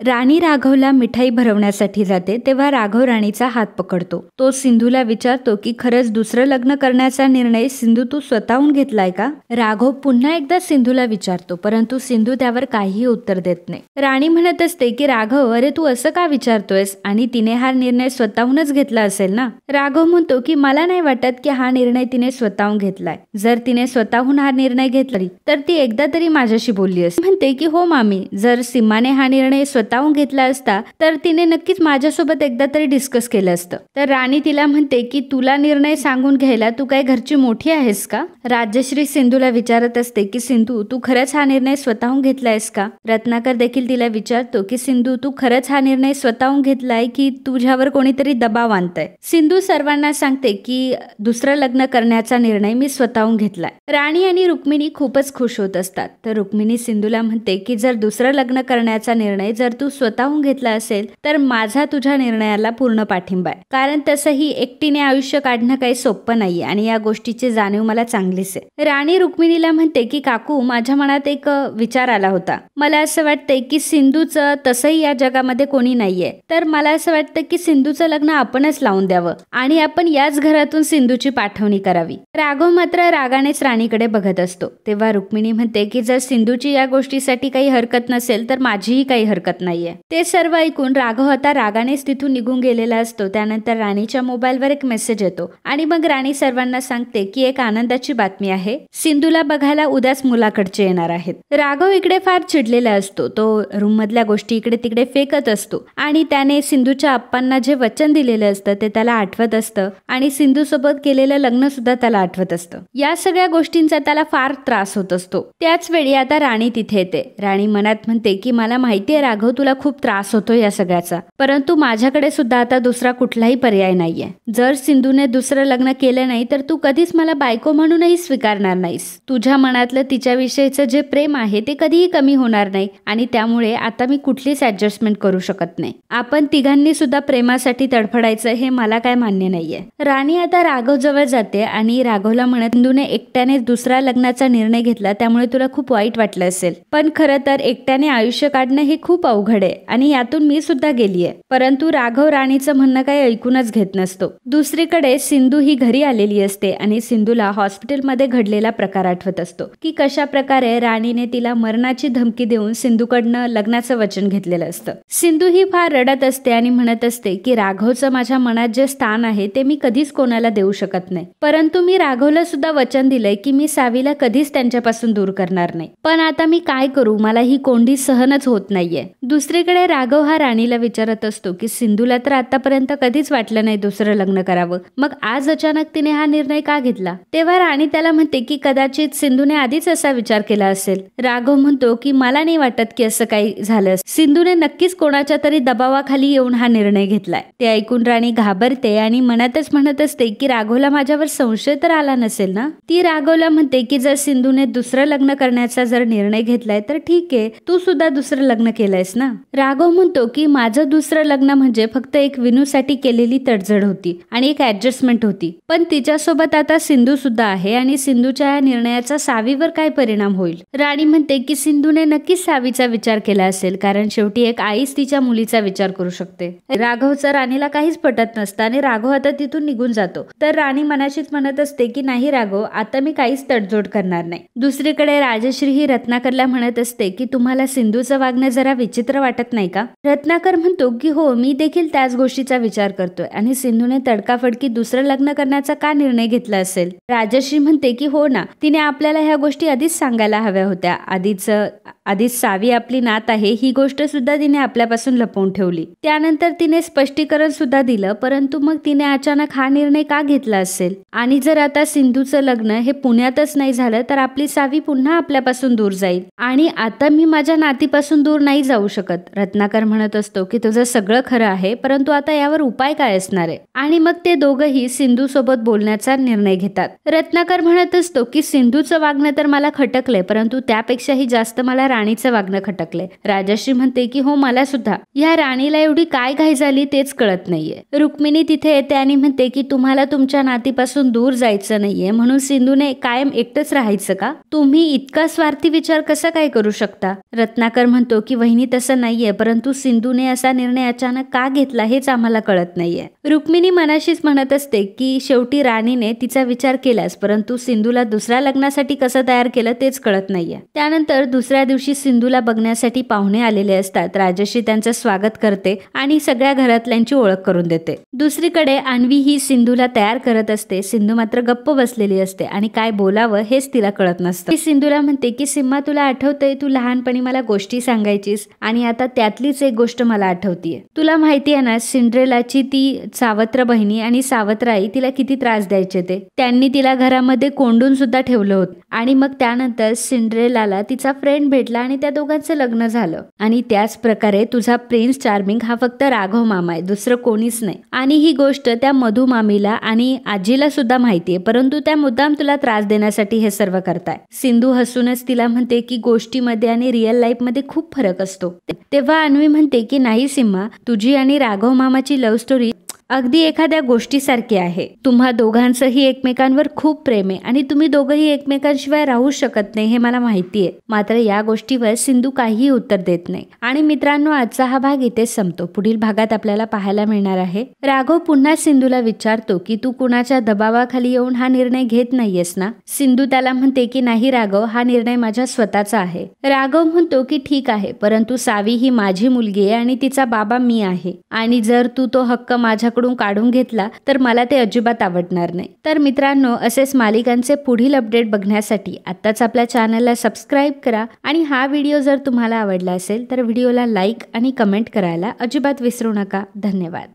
राणी राघवला मिठाई भरवण्यासाठी जाते तेव्हा राघव राणीचा हात पकडतो. तो सिंधूला विचारतो की खरंच दुसरं लग्न करण्याचा निर्णय सिंधू तू स्वतःहून घेतलाय का? राघव पुन्हा एकदा सिंधूला विचारतो, परंतु सिंधू त्यावर काहीही उत्तर देत नाही. राणी म्हणत असते की राघव, अरे तू असं का विचारतोयस? आणि तिने हा निर्णय स्वतःहूनच घेतला असेल ना? राघव म्हणतो की मला नाही वाटत की हा निर्णय तिने स्वतःहून घेतलाय. जर तिने स्वतःहून हा निर्णय घेतला तर ती एकदा तरी माझ्याशी बोलली असती. म्हणते की हो मामी, जर सीमाने हा निर्णय स्वतःहून घेतला असता तर तिने नक्कीच माझ्यासोबत एकदा तरी डिस्कस केलं असतं. तर राणी तिला म्हणते की तुला निर्णय सांगून घ्यायला तू काय घरची मोठी आहेस का? राजश्री सिंधूला विचारत असते की सिंधू, तू खरंच हा निर्णय स्वतःहून घेतलायस का? रत्नाकर देखील तिला विचारतो की सिंधू, तू खरंच हा निर्णय स्वतःहून घेतलाय की तुझ्यावर कोणीतरी दबाव आणतंय? सिंधू सर्वांना सांगते की दुसरं लग्न करण्याचा निर्णय मी स्वतःहून घेतलाय. राणी आणि रुक्मिणी खूपच खुश होत असतात. तर रुक्मिणी सिंधूला म्हणते की जर दुसरं लग्न करण्याचा निर्णय जर तू स्वतःहून घेतला असेल तर माझा तुझ्या निर्णयाला पूर्ण पाठिंबा आहे. कारण तसंही एकटीने आयुष्य काढणं काही सोपं नाहीये आणि या गोष्टीची जाणीव मला चांगलीच आहे. राणी रुक्मिणीला म्हणते की काकू, माझ्या मनात एक विचार आला होता. मला असं वाटतंय की सिंधूचं तसंही या जगामध्ये कोणी नाहीये, तर मला असं वाटतं की सिंधूचं लग्न आपणच लावून द्यावं आणि आपण याच घरातून सिंधूची पाठवणी करावी. राघव मात्र रागानेच राणीकडे बघत असतो. तेव्हा रुक्मिणी म्हणते की जर सिंधूची या गोष्टीसाठी काही हरकत नसेल तर माझीही काही हरकत नाहीये. ते सर्व ऐकून राघव आता रागानेच तिथून निघून गेलेला असतो. त्यानंतर राणीच्या मोबाईलवर एक मेसेज येतो आणि मग राणी सर्वांना सांगते की एक आनंदाची बातमी आहे, सिंधूला बघायला उद्याच मुलाकडचे येणार आहेत. राघव इकडे फार चिडलेला असतो. तो रूम मधल्या गोष्टी इकडे तिकडे फेकत असतो आणि त्याने सिंधूच्या आप्पांना जे वचन दिलेलं असतं ते त्याला आठवत असतं आणि सिंधू सोबत केलेलं लग्न सुद्धा त्याला आठवत असतं. या सगळ्या गोष्टींचा त्याला फार त्रास होत असतो. त्याच वेळी आता राणी तिथे येते. राणी मनात म्हणते की मला माहितीये राघव, तुला खूप त्रास होतो या सगळ्याचा, परंतु माझ्याकडे सुद्धा आता दुसरा कुठलाही पर्याय नाहीये. जर सिंधूने दुसरं लग्न केलं नाही तर तू कधीच मला बायको म्हणूनही स्वीकारणार नाहीस. तुझ्या मनातलं तिच्याविषयीचं जे प्रेम आहे ते कधीही कमी होणार नाही आणि त्यामुळे आता मी कुठलीच ऍडजस्टमेंट करू शकत नाही. आपण तिघांनी सुद्धा प्रेमासाठी तडफडायचं हे मला काय मान्य नाहीये. राणी आता राघव जवळ जाते आणि राघवला म्हणत, सिंधूने एकट्याने दुसऱ्या लग्नाचा निर्णय घेतला त्यामुळे तुला खूप वाईट वाटलं असेल, पण खरं तर एकट्याने आयुष्य काढणं हे खूप अवघड आहे आणि यातून मी सुद्धा गेलीये. परंतु राघव राणीचं म्हणणं काही ऐकूनच घेत नसतो. दुसरीकडे सिंधू ही घरी आलेली असते आणि सिंधूला हॉस्पिटलमध्ये घडलेला प्रकार आठवत असतो की कशा प्रकारे राणीने तिला मरणाची धमकी देऊन सिंधूकडनं लग्नाचं वचन घेतलेलं असतं. सिंधू ही फार रडत असते आणि म्हणत असते की राघवचं माझ्या मनात जे स्थान आहे ते मी कधीच कोणाला देऊ शकत नाही, परंतु मी राघवला सुद्धा वचन दिलंय की मी सावीला कधीच त्यांच्यापासून दूर करणार नाही. पण आता मी काय करू, मला ही कोंडी सहनच होत नाहीये. दुसरीकडे राघव हा राणीला विचारत असतो की सिंधूला तर आतापर्यंत कधीच वाटलं नाही दुसरं लग्न करावं, मग आज अचानक तिने हा निर्णय का घेतला? तेव्हा राणी त्याला म्हणते की कदाचित सिंधूने आधीच असा विचार केला असेल. राघव म्हणतो की मला नाही वाटत की असं काही झालं. सिंधूने नक्कीच कोणाच्या तरी दबावाखाली येऊन हा निर्णय घेतलाय. ते ऐकून राणी घाबरते आणि मनातच म्हणत असते की राघवला माझ्यावर संशय तर आला नसेल ना? ती राघवला म्हणते की जर सिंधूने दुसरं लग्न करण्याचा जर निर्णय घेतलाय तर ठीक आहे, तू सुद्धा दुसरं लग्न केलंयस ना? राघव म्हणतो की माझं दुसरं लग्न म्हणजे फक्त एक विनूसाठी केलेली तडजड होती आणि एक ऍडजस्टमेंट होती, पण तिच्यासोबत आता सिंधू सुद्धा आहे आणि सिंधूच्या या निर्णयाचा सावीवर काय परिणाम होईल? राणी म्हणते की सिंधूने नक्कीच सावीचा विचार केला असेल, कारण शेवटी एक आईच तिच्या मुलीचा विचार करू शकते. राघवचं राणीला काहीच पटत नसतं आणि राघव आता तिथून निघून जातो. तर राणी मनाशीच म्हणत असते की नाही राघव, आता मी काहीच तडजोड करणार नाही. दुसरीकडे राजश्री ही रत्नाकरला म्हणत असते की तुम्हाला सिंधूचं वागणं जरा विचित्र वाटत नाही का? रत्नाकर म्हणतो की हो, मी देखील त्याच गोष्टीचा विचार करतोय आणि सिंधूने तडकाफडकी दुसरं लग्न करण्याचा का निर्णय घेतला असेल? राजश्री म्हणते की हो ना, तिने आपल्याला ह्या गोष्टी आधीच सांगायला हव्या होत्या. आधीच सावी आपली नात आहे ही गोष्ट सुद्धा तिने आपल्यापासून लपवून ठेवली. त्यानंतर तिने स्पष्टीकरण सुद्धा दिलं, परंतु मग तिने अचानक हा निर्णय का घेतला असेल? आणि जर आता सिंधूचं लग्न हे पुण्यातच नाही झालं तर आपली सावी पुन्हा आपल्यापासून दूर जाईल आणि आता मी माझ्या नातीपासून दूर नाही जाऊ शकत. रत्नाकर म्हणत असतो की तुझं सगळं खरं आहे, परंतु आता यावर उपाय काय असणार आहे? आणि मग ते दोघंही सिंधू सोबत बोलण्याचा निर्णय घेतात. रत्नाकर म्हणत असतो की सिंधूचं वागणं तर मला खटकलंय, परंतु त्यापेक्षाही जास्त मला राणीचं वागणं खटकलंय. राजश्री म्हणते की हो, मला सुद्धा. या राणीला एवढी काय घाई झाली तेच कळत नाहीये. रुक्मिणी तिथे येते आणि म्हणते की तुम्हाला तुमच्या नातीपासून दूर जायचं नाहीये म्हणून सिंधूने कायम एकटंच राहायचं का? तुम्ही इतका स्वार्थी विचार कसा काय करू शकता? रत्नाकर म्हणतो की वहिनी, तसं तसं नाहीये, परंतु सिंधूने असा निर्णय अचानक का घेतला हेच आम्हाला कळत नाहीये. रुक्मिणी मनाशीच म्हणत असते की शेवटी राणीने तिचा विचार केलाच, परंतु सिंधूला दुसऱ्या लग्नासाठी कसं तयार केलं तेच कळत नाहीये. त्यानंतर दुसऱ्या दिवशी सिंधूला बघण्यासाठी पाहुणे आलेले असतात. राजश्री त्यांचं स्वागत करते आणि सगळ्या घरातल्यांची ओळख करून देते. दुसरीकडे अन्वी ही सिंधूला तयार करत असते. सिंधू मात्र गप्प बसलेली असते आणि काय बोलावं हेच तिला कळत नसतं. ती सिंधूला म्हणते की सिम्मा, तुला आठवतंय तू लहानपणी मला गोष्टी सांगायचीस आणि आता त्यातलीच एक गोष्ट मला आठवतीये. तुला माहितीये ना, सिंड्रेलाची ती सावत्र बहिणी आणि सावत्र आई तिला किती त्रास द्यायचे ते. त्यांनी तिला घरामध्ये कोंडून सुद्धा ठेवलं होतं आणि मग त्यानंतर सिंड्रेलाला तिचा फ्रेंड भेटला आणि त्या दोघांचं लग्न झालं. आणि त्याच प्रकारे तुझा प्रिन्स चार्मिंग हा फक्त राघव मामा आहे, दुसरं कोणीच नाही. आणि ही गोष्ट त्या मधू मामीला आणि आजीला सुद्धा माहितीये, परंतु त्या मुद्दाम तुला त्रास देण्यासाठी हे सर्व करताय. सिंधू हसूनच तिला म्हणते की गोष्टीमध्ये आणि रिअल लाईफ मध्ये खूप फरक असतो. तेव्हा अन्वी म्हणते की नाही सिम्मा, तुझी आणि राघव मामाची लव्ह स्टोरी अगदी एखाद्या गोष्टीसारखी आहे. तुम्हा दोघांचंही एकमेकांवर खूप प्रेम आहे आणि तुम्ही दोघंही एकमेकांशिवाय राहू शकत नाही हे मला माहितीये. मात्र या गोष्टीवर सिंधू काहीही उत्तर देत नाही. आणि मित्रांनो, आजचा हा भाग इथेच संपतो. पुढील भागात आपल्याला पाहायला मिळणार आहे राघव पुन्हा सिंधूला विचारतो की तू कुणाच्या दबावाखाली येऊन हा निर्णय घेत नाहीयेस ना. सिंधू त्याला म्हणते की नाही राघव, हा निर्णय माझ्या स्वतःचा आहे. राघव म्हणतो की ठीक आहे, परंतु सावी ही माझी मुलगी आहे आणि तिचा बाबा मी आहे आणि जर तू तो हक्क माझ्या कडून काढून घेतला तर मला ते अजिबात आवडणार नाही. तर मित्रांनो, असेच मालिकांचे पुढील अपडेट बघण्यासाठी आत्ताच आपल्या चॅनलला सबस्क्राईब करा आणि हा व्हिडिओ जर तुम्हाला आवडला असेल तर व्हिडिओला लाईक आणि कमेंट करायला अजिबात विसरू नका. धन्यवाद.